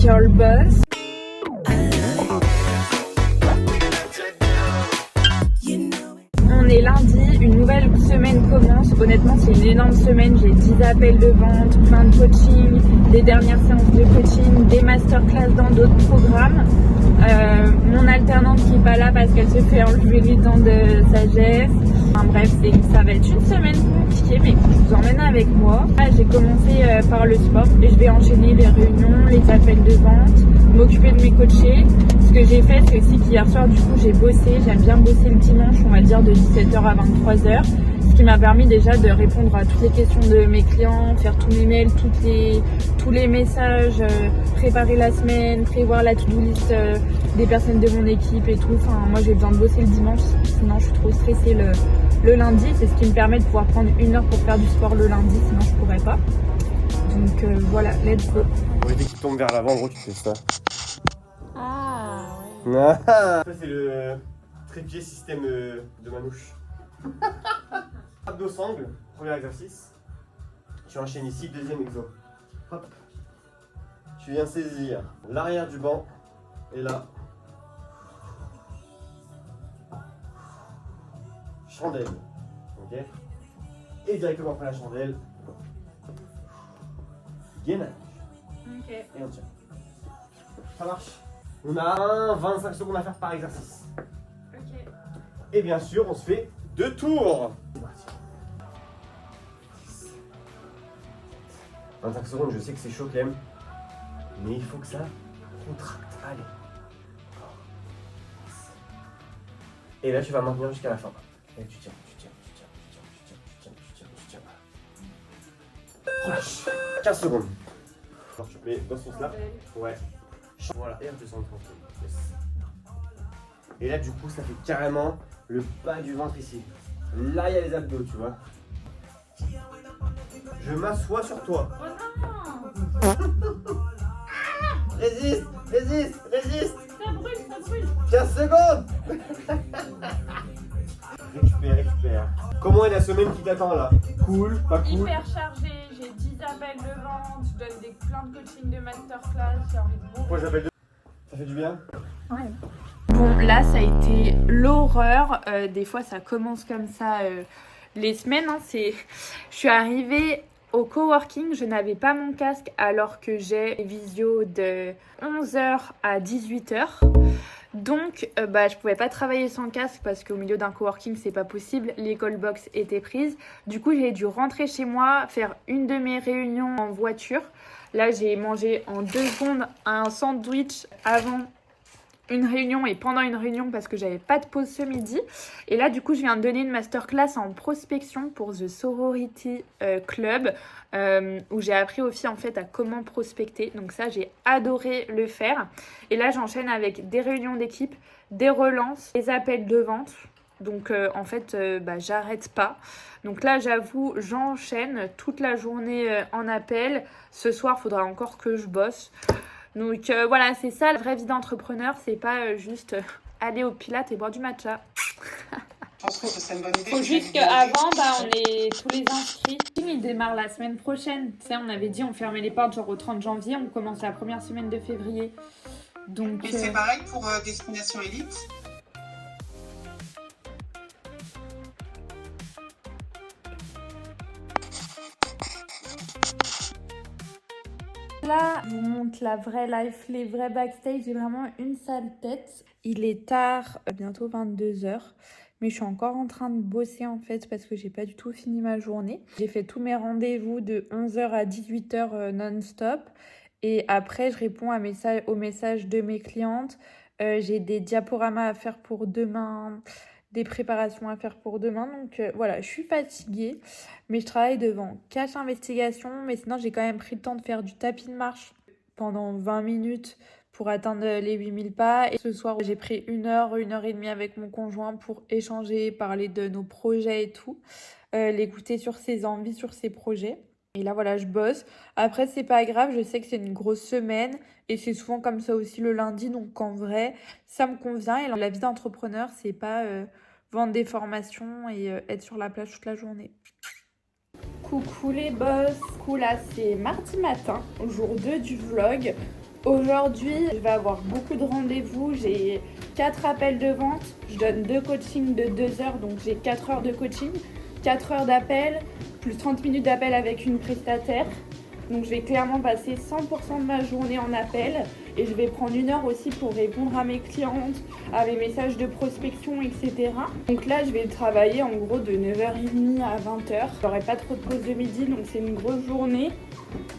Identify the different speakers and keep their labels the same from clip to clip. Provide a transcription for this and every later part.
Speaker 1: Girl Boss. On est lundi, une nouvelle semaine commence. Honnêtement, c'est une énorme semaine. J'ai 10 appels de vente, plein de coaching, des dernières séances de coaching, des masterclass dans d'autres programmes. Mon alternante qui n'est pas là parce qu'elle se fait enlever les dents de sagesse. Enfin, bref, ça va être une semaine compliquée, mais je vous emmène avec moi. Là, j'ai commencé par le sport et je vais enchaîner les réunions, les appels de vente, m'occuper de mes coachés. Ce que j'ai fait, c'est aussi qu'hier soir, du coup, j'ai bossé. J'aime bien bosser le dimanche, on va dire de 17h à 23h. Ce qui m'a permis déjà de répondre à toutes les questions de mes clients, faire tous mes mails, tous les messages, préparer la semaine, prévoir la to-do list des personnes de mon équipe et tout. Enfin, moi, j'ai besoin de bosser le dimanche, sinon je suis trop stressée le lundi. C'est ce qui me permet de pouvoir prendre 1 heure pour faire du sport le lundi, sinon je pourrais pas. Donc voilà, let's go.
Speaker 2: Oui, dès qu'il tombe vers l'avant, en gros, tu fais ça.
Speaker 1: Ah,
Speaker 2: Ça, c'est le trépied système de Manouche. Abdos sangle, premier exercice. Tu enchaînes ici, deuxième exo. Hop. Tu viens saisir l'arrière du banc. Et là. Chandelle. Ok. Et directement après la chandelle. Gainage.
Speaker 1: ok.
Speaker 2: Et on tient. Ça marche. On a 25 secondes à faire par exercice.
Speaker 1: Ok.
Speaker 2: Et bien sûr, on se fait 2 tours. C'est parti. 25 secondes, je sais que c'est chaud quand même. Mais il faut que ça contracte. Allez. Et là, tu vas maintenir jusqu'à la fin. Et tu tiens, tu tiens, tu tiens, tu tiens, tu tiens, tu tiens, tu tiens, tu tiens. Relâche. 15 secondes. Alors, tu mets dans ce sens-là. Ouais. Voilà, et on descend tranquille. Yes. Et là, du coup, ça fait carrément le bas du ventre ici. Là, il y a les abdos, tu vois. Je m'assois sur toi.
Speaker 1: Oh non.
Speaker 2: Résiste, résiste, résiste.
Speaker 1: Ça brûle.
Speaker 2: 15 secondes. Récupère. Comment est la semaine qui t'attend là? Cool, pas cool?
Speaker 1: Hyper chargée, j'ai 10 appels de vente, je donne plein de coaching de masterclass, j'ai envie de
Speaker 2: Pourquoi j'appelle de... Ça fait du bien?
Speaker 1: Ouais. Bon, là, ça a été l'horreur. Des fois, ça commence comme ça les semaines. Hein, je suis arrivée au coworking, je n'avais pas mon casque alors que j'ai visio de 11h à 18h. Donc, je pouvais pas travailler sans casque parce qu'au milieu d'un coworking, c'est pas possible. Les call box étaient prises. Du coup, j'ai dû rentrer chez moi, faire une de mes réunions en voiture. Là, j'ai mangé en 2 secondes un sandwich avant une réunion et pendant une réunion parce que j'avais pas de pause ce midi. Et là, du coup, je viens de donner une masterclass en prospection pour The Sorority Club où j'ai appris aux filles en fait à comment prospecter. Donc ça, j'ai adoré le faire. Et là, j'enchaîne avec des réunions d'équipe, des relances, des appels de vente. Donc en fait, j'arrête pas. Donc là, j'avoue, j'enchaîne toute la journée en appel. Ce soir, il faudra encore que je bosse. Donc voilà, c'est ça la vraie vie d'entrepreneur, c'est pas juste aller au Pilates et boire du matcha.
Speaker 3: Je pense que ce serait une bonne idée.
Speaker 1: Faut juste qu'avant, on est tous les inscrits. Il démarre la semaine prochaine. Tu sais, on avait dit on fermait les portes genre au 30 janvier, on commence la première semaine de février. Donc
Speaker 3: Et c'est pareil pour Destination Élite.
Speaker 1: là, je vous montre la vraie life, les vrais backstage. J'ai vraiment une sale tête. Il est tard, bientôt 22h. Mais je suis encore en train de bosser en fait parce que j'ai pas du tout fini ma journée. J'ai fait tous mes rendez-vous de 11h à 18h non-stop. Et après, je réponds aux messages de mes clientes. J'ai des diaporamas à faire pour demain, des préparations à faire pour demain. Donc voilà, je suis fatiguée. Mais je travaille devant Cache Investigation. Mais sinon, j'ai quand même pris le temps de faire du tapis de marche pendant 20 minutes pour atteindre les 8000 pas. Et ce soir, j'ai pris 1 heure, 1h30 avec mon conjoint pour échanger, parler de nos projets et tout. L'écouter sur ses envies, sur ses projets. Et là, voilà, je bosse. Après, c'est pas grave, je sais que c'est une grosse semaine. Et c'est souvent comme ça aussi le lundi. Donc, en vrai, ça me convient. Et la vie d'entrepreneur, c'est pas vendre des formations et être sur la plage toute la journée. Coucou les boss. Là, c'est mardi matin, jour 2 du vlog. Aujourd'hui, je vais avoir beaucoup de rendez-vous. J'ai 4 appels de vente. Je donne 2 coachings de 2 heures, donc j'ai 4 heures de coaching, 4 heures d'appel, plus 30 minutes d'appel avec une prestataire. Donc je vais clairement passer 100% de ma journée en appel et je vais prendre 1 heure aussi pour répondre à mes clientes, à mes messages de prospection, etc. Donc là, je vais travailler en gros de 9h30 à 20h. J'aurai pas trop de pause de midi, donc c'est une grosse journée.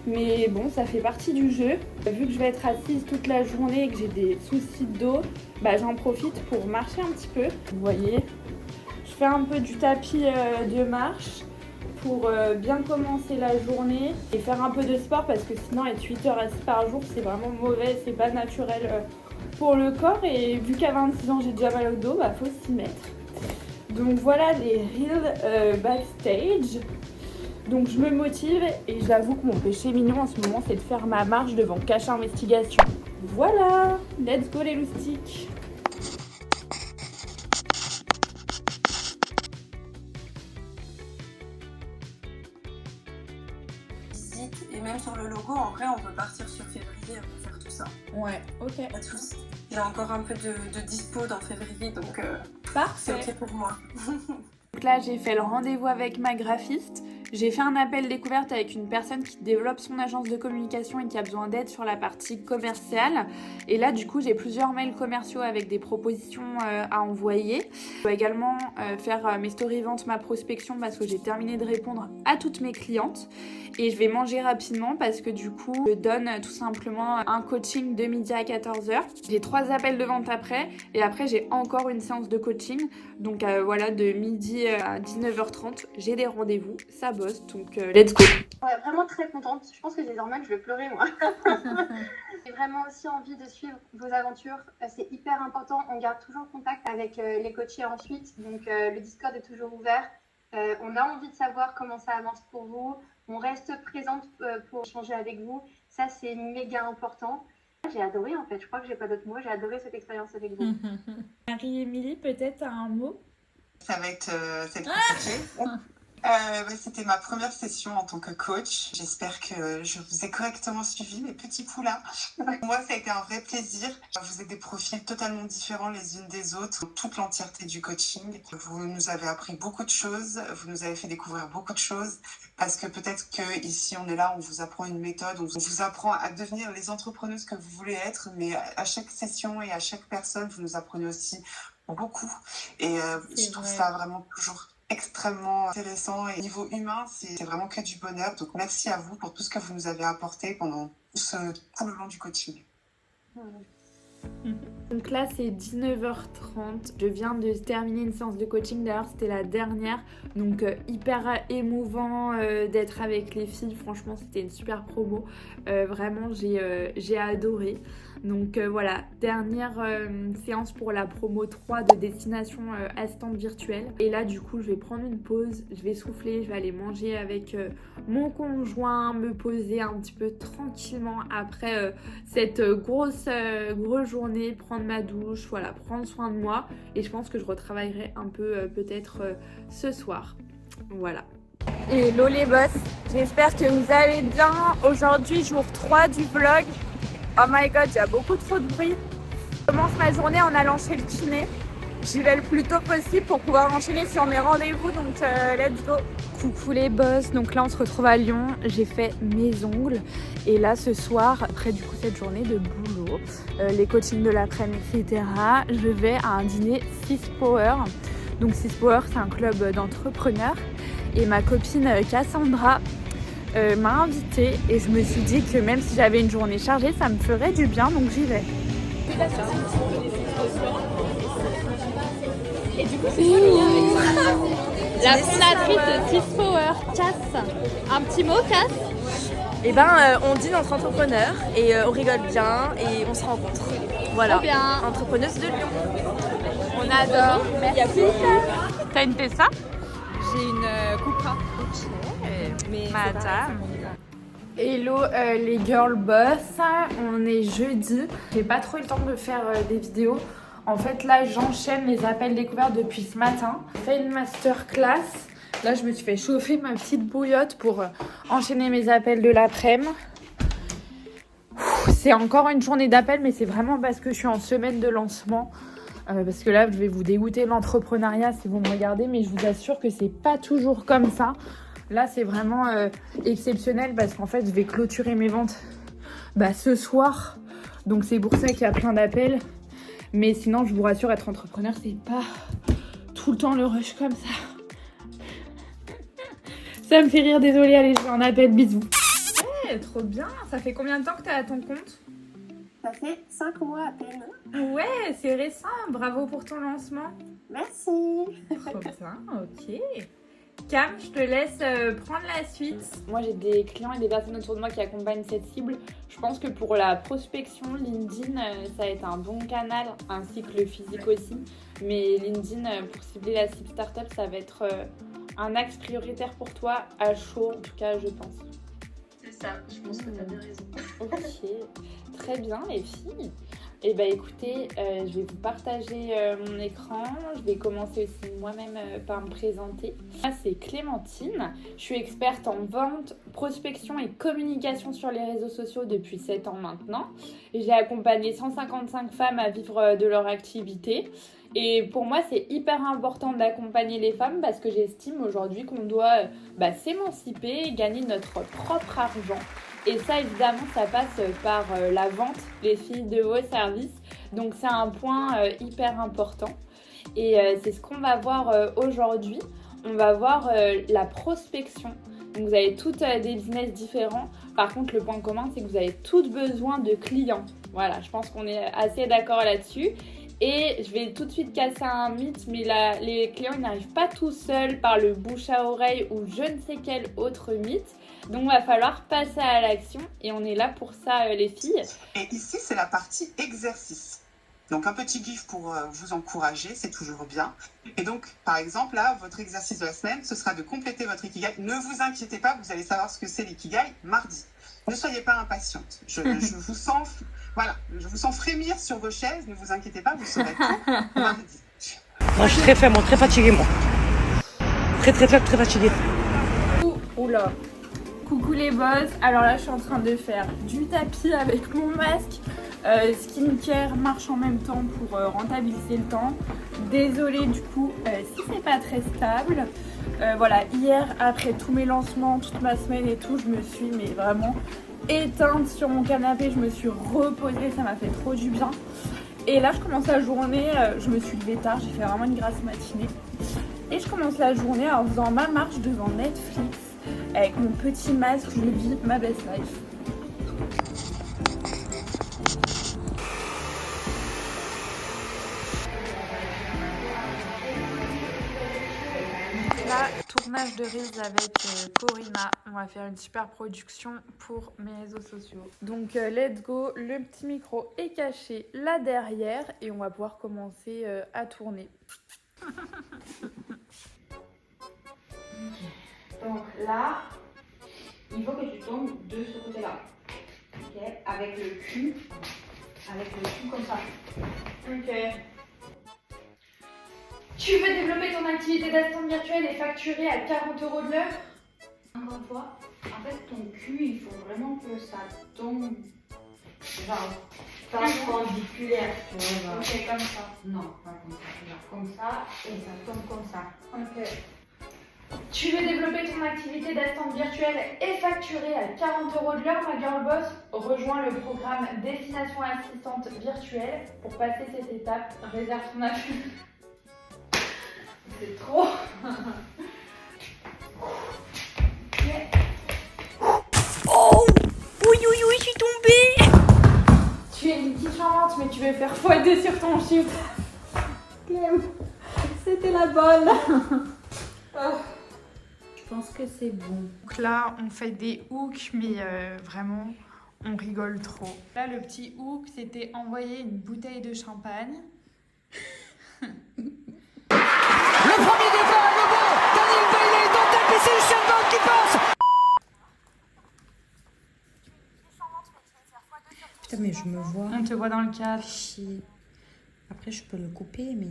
Speaker 1: Mais bon, ça fait partie du jeu. Vu que je vais être assise toute la journée et que j'ai des soucis de dos, j'en profite pour marcher un petit peu. Vous voyez, je fais un peu du tapis de marche pour bien commencer la journée et faire un peu de sport parce que sinon être 8 heures assis par jour, c'est vraiment mauvais, c'est pas naturel pour le corps. Et vu qu'à 26 ans, j'ai déjà mal au dos, faut s'y mettre. Donc voilà les reels backstage. Donc je me motive et j'avoue que mon péché mignon en ce moment c'est de faire ma marche devant Cache Investigation. Voilà, let's go les loustiques.
Speaker 4: Et même sur le logo, en vrai on peut partir sur février pour faire tout ça.
Speaker 1: Ouais, ok.
Speaker 4: Pas de soucis. Il y a encore un peu de dispo dans février donc
Speaker 1: Parfait.
Speaker 4: c'est ok pour moi.
Speaker 1: Donc là j'ai fait le rendez-vous avec ma graphiste. J'ai fait un appel découverte avec une personne qui développe son agence de communication et qui a besoin d'aide sur la partie commerciale. Et là, du coup, j'ai plusieurs mails commerciaux avec des propositions à envoyer. Je dois également faire mes story ventes, ma prospection parce que j'ai terminé de répondre à toutes mes clientes. Et je vais manger rapidement parce que du coup, je donne tout simplement un coaching de midi à 14h. J'ai 3 appels de vente après et après, j'ai encore une séance de coaching. Donc voilà, de midi à 19h30, j'ai des rendez-vous. Ça bosse, donc let's go.
Speaker 5: Ouais, vraiment très contente. Je pense que désormais je vais pleurer moi. J'ai vraiment aussi envie de suivre vos aventures. C'est hyper important. On garde toujours contact avec les coachés ensuite. Donc le Discord est toujours ouvert. On a envie de savoir comment ça avance pour vous. On reste présente pour échanger avec vous. Ça, c'est méga important. J'ai adoré en fait. Je crois que j'ai pas d'autres mots. J'ai adoré cette expérience avec vous.
Speaker 1: Marie-Émilie, peut-être un mot?
Speaker 3: Ça va être compliqué. C'était ma première session en tant que coach. J'espère que je vous ai correctement suivi, mes petits poulains. Moi, ça a été un vrai plaisir. Vous êtes des profils totalement différents les unes des autres, toute l'entièreté du coaching. Vous nous avez appris beaucoup de choses, vous nous avez fait découvrir beaucoup de choses, parce que peut-être que ici on est là, on vous apprend une méthode, on vous apprend à devenir les entrepreneuses que vous voulez être, mais à chaque session et à chaque personne, vous nous apprenez aussi beaucoup. Et je trouve ça vraiment toujours extrêmement intéressant et niveau humain, c'est vraiment que du bonheur. Donc merci à vous pour tout ce que vous nous avez apporté pendant tout le long du coaching.
Speaker 1: Donc là c'est 19h30, je viens de terminer une séance de coaching, d'ailleurs c'était la dernière, donc hyper émouvant d'être avec les filles, franchement c'était une super promo, vraiment j'ai adoré. Donc voilà, dernière séance pour la promo 3 de destination assistante virtuelle. Et là du coup je vais prendre une pause, je vais souffler, je vais aller manger avec mon conjoint, me poser un petit peu tranquillement après cette grosse journée, prendre ma douche, voilà, prendre soin de moi. Et je pense que je retravaillerai un peu peut-être ce soir. Voilà. Hello les boss, j'espère que vous allez bien. Aujourd'hui jour 3 du vlog. Oh my god, il y a beaucoup trop de bruit. Je commence ma journée en allant chez le kiné. J'y vais le plus tôt possible pour pouvoir enchaîner sur mes rendez-vous, donc let's go. Coucou les boss, donc là on se retrouve à Lyon, j'ai fait mes ongles et là ce soir, après du coup cette journée de boulot, les coachings de l'après-midi, etc., je vais à un dîner 6 Power. Donc 6 Power c'est un club d'entrepreneurs et ma copine Cassandra m'a invitée et je me suis dit que même si j'avais une journée chargée, ça me ferait du bien, donc j'y vais. Et du coup, c'est la fondatrice de 6 Power, Cass. Un petit mot, Cass?
Speaker 6: Eh ben, on dîne entre entrepreneurs et on rigole bien et on se rencontre. Voilà,
Speaker 1: trop bien.
Speaker 6: entrepreneuse de Lyon.
Speaker 1: On adore. Merci. T'as une Tessa?
Speaker 6: J'ai une Cupra. Mais
Speaker 1: Madame. Hello les girl boss, on est jeudi. J'ai pas trop eu le temps de faire des vidéos. En fait là j'enchaîne les appels découvertes depuis ce matin. J'ai fait une masterclass. Là je me suis fait chauffer ma petite bouillotte pour enchaîner mes appels de l'après-midi. C'est encore une journée d'appel, mais c'est vraiment parce que je suis en semaine de lancement. Parce que là, je vais vous dégoûter de l'entrepreneuriat si vous me regardez, mais je vous assure que c'est pas toujours comme ça. Là, c'est vraiment exceptionnel parce qu'en fait, je vais clôturer mes ventes ce soir. Donc, c'est pour ça qu'il y a plein d'appels. Mais sinon, je vous rassure, être entrepreneur, c'est pas tout le temps le rush comme ça. Ça me fait rire, désolée, allez, je vais en appel, bisous. Hey, trop bien, ça fait combien de temps que t'es à ton compte?
Speaker 4: Ça fait 5 mois à peine.
Speaker 1: Ouais, c'est récent, bravo pour ton lancement.
Speaker 4: Merci.
Speaker 1: Trop bien, ok. Cam, je te laisse prendre la suite. Moi, j'ai des clients et des personnes autour de moi qui accompagnent cette cible. Je pense que pour la prospection, LinkedIn, ça va être un bon canal, ainsi que le physique aussi. Mais LinkedIn, pour cibler la cible startup, ça va être un axe prioritaire pour toi, à chaud en tout cas, je pense.
Speaker 4: C'est ça, je pense que tu as bien raison.
Speaker 1: Ok, très bien les filles. Et bah écoutez, je vais vous partager mon écran. Je vais commencer aussi moi-même par me présenter. Moi c'est Clémentine, je suis experte en vente, prospection et communication sur les réseaux sociaux depuis 7 ans maintenant. J'ai accompagné 155 femmes à vivre de leur activité. Et pour moi, c'est hyper important d'accompagner les femmes parce que j'estime aujourd'hui qu'on doit s'émanciper et gagner notre propre argent. Et ça, évidemment, ça passe par la vente, les filles, de vos services. Donc, c'est un point hyper important. Et c'est ce qu'on va voir aujourd'hui. On va voir la prospection. Donc, vous avez toutes des business différents. Par contre, le point commun, c'est que vous avez toutes besoin de clients. Voilà, je pense qu'on est assez d'accord là-dessus. Et je vais tout de suite casser un mythe, mais les clients ils n'arrivent pas tout seuls par le bouche à oreille ou je ne sais quel autre mythe. Donc il va falloir passer à l'action et on est là pour ça les filles.
Speaker 3: Et ici, c'est la partie exercice. Donc un petit gif pour vous encourager, c'est toujours bien. Et donc, par exemple, là, votre exercice de la semaine, ce sera de compléter votre Ikigai. Ne vous inquiétez pas, vous allez savoir ce que c'est l'Ikigai mardi. Ne soyez pas impatiente. Je vous sens... Voilà, je vous sens frémir sur vos chaises, ne vous inquiétez pas, vous saurez tout mardi.
Speaker 7: Moi, je suis très faible, très fatiguée, moi. Très faible, très fatiguée.
Speaker 1: Oula. Coucou les boss. Alors là, je suis en train de faire du tapis avec mon masque. Skincare marche en même temps pour rentabiliser le temps. Désolée du coup si c'est pas très stable. Voilà, hier, après tous mes lancements, toute ma semaine et tout, je me suis vraiment éteinte sur mon canapé, je me suis reposée, ça m'a fait trop du bien. Et là je commence la journée, je me suis levée tard, j'ai fait vraiment une grasse matinée. Et je commence la journée en faisant ma marche devant Netflix avec mon petit masque, je vis ma best life. Là, tournage de Reels avec Corinna. On va faire une super production pour mes réseaux sociaux. Donc, let's go. Le petit micro est caché là derrière et on va pouvoir commencer à tourner.
Speaker 8: Donc là, il faut que tu tombes de ce côté-là. Ok, avec le cul comme ça.
Speaker 1: Ok. Tu veux développer ton activité d'assistante virtuelle et facturer à 40 € de l'heure?
Speaker 8: Encore une fois, en fait, ton cul, il faut vraiment que ça tombe genre perpendiculaire, tu vois.
Speaker 1: Ok, comme ça.
Speaker 8: Non, pas comme ça. Genre comme ça et ça tombe comme ça.
Speaker 1: Ok. Tu veux développer ton activité d'assistante virtuelle et facturer à 40 € de l'heure, ma girl boss? Rejoins le programme Destination Assistante Virtuelle. Pour passer cette étape, réserve ton appel. C'est trop.
Speaker 6: Yeah. Oh, oui, je suis tombée.
Speaker 1: Tu es une petite charmante, mais tu veux faire x2 sur ton chiffre. C'était la bonne.
Speaker 8: Je pense que c'est bon.
Speaker 1: Donc là, on fait des hooks, mais vraiment, on rigole trop. Là, le petit hook, c'était envoyer une bouteille de champagne.
Speaker 7: Le premier départ, le bon. Daniel Bailey dans ta c'est le champagne qui passe. Putain, mais je me vois.
Speaker 1: On te voit dans le cadre.
Speaker 8: Chier. Après, je peux le couper, mais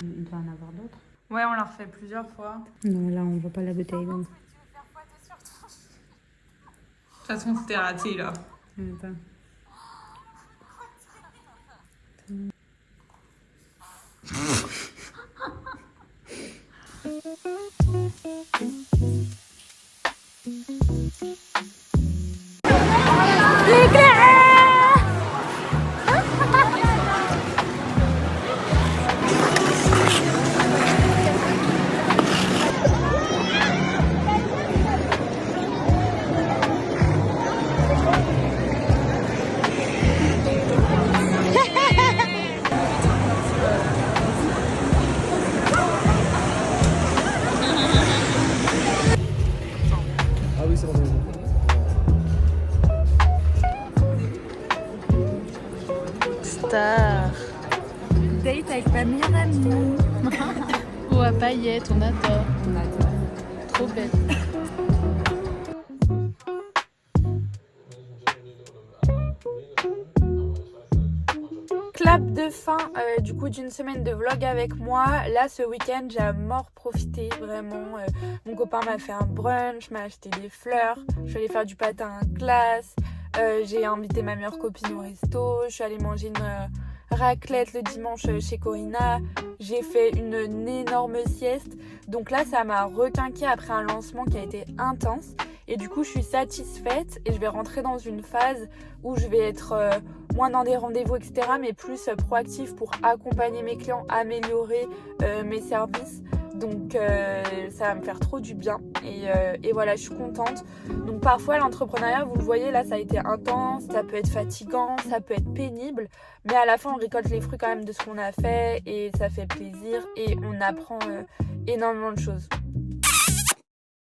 Speaker 8: il doit en avoir d'autres.
Speaker 1: Ouais, on l'a refait plusieurs fois.
Speaker 8: Non, là, on voit pas la bouteille. Donc.
Speaker 1: De toute façon, c'était raté là.
Speaker 8: Attends.
Speaker 2: Ah oui, c'est bon.
Speaker 6: Star.
Speaker 1: Date avec ma meilleure amie.
Speaker 6: Ou à paillettes, on adore. Trop belle.
Speaker 1: Clap de fin du coup d'une semaine de vlog avec moi. Là ce week-end j'ai à mort profité vraiment. Mon copain m'a fait un brunch, m'a acheté des fleurs, je suis allée faire du patin en classe, j'ai invité ma meilleure copine au resto, je suis allée manger une raclette le dimanche chez Corinna, j'ai fait une énorme sieste. Donc là ça m'a requinqué après un lancement qui a été intense. Et du coup, je suis satisfaite et je vais rentrer dans une phase où je vais être moins dans des rendez-vous, etc. mais plus proactive pour accompagner mes clients, améliorer mes services. Donc, ça va me faire trop du bien. Et voilà, je suis contente. Donc, parfois, l'entrepreneuriat, vous le voyez, là, ça a été intense, ça peut être fatigant, ça peut être pénible. Mais à la fin, on récolte les fruits quand même de ce qu'on a fait et ça fait plaisir et on apprend énormément de choses.